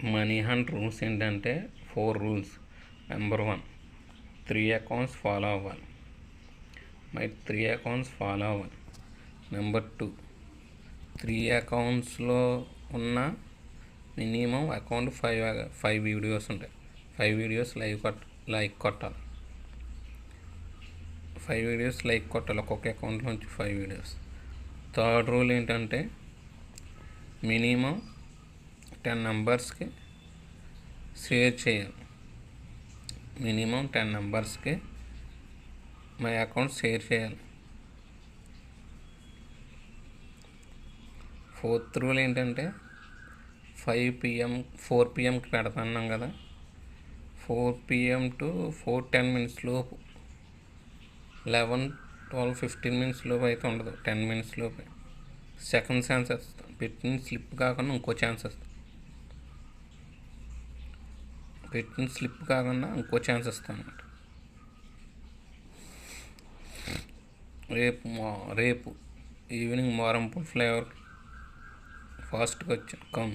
Money hunt rules ఏంటంటే 4 rules. Number 1, 3 accounts follow అవ్వాలి. My 3 accounts follow అవ్వాలి. Number 2, 3 అకౌంట్స్లో ఉన్న మినిమం అకౌంట్ 5 వీడియోస్ ఉంటాయి. 5 వీడియోస్ లైక్ కొట్టాలి. 5 వీడియోస్ లైక్ కొట్టాలి ఒక్కొక్క అకౌంట్ నుంచి 5 వీడియోస్. థర్డ్ రూల్ ఏంటంటే మినిమం 10 మెంబర్స్కి షేర్ చేయాలి. మినిమం 10 మెంబర్స్కి మై అకౌంట్ షేర్ చేయాలి. ఫోర్త్ రూల్ ఏంటంటే 4 PM పెడతాన్నాం కదా, 4 PM to 4:10 లోపు, 11, 12, 15 మినిట్స్ లోపు అయితే ఉండదు, 10 మినిట్స్ లోపే సెకండ్ ఛాన్స్ ఇస్తాం. పెట్టిన స్లిప్ కాకుండా ఇంకో ఛాన్స్ ఇస్తాం. అన్నమాట. రేపు ఈవినింగ్ మోరంపూల్ ఫ్లేవర్ ఫాస్ట్గా వచ్చాను. కమ్.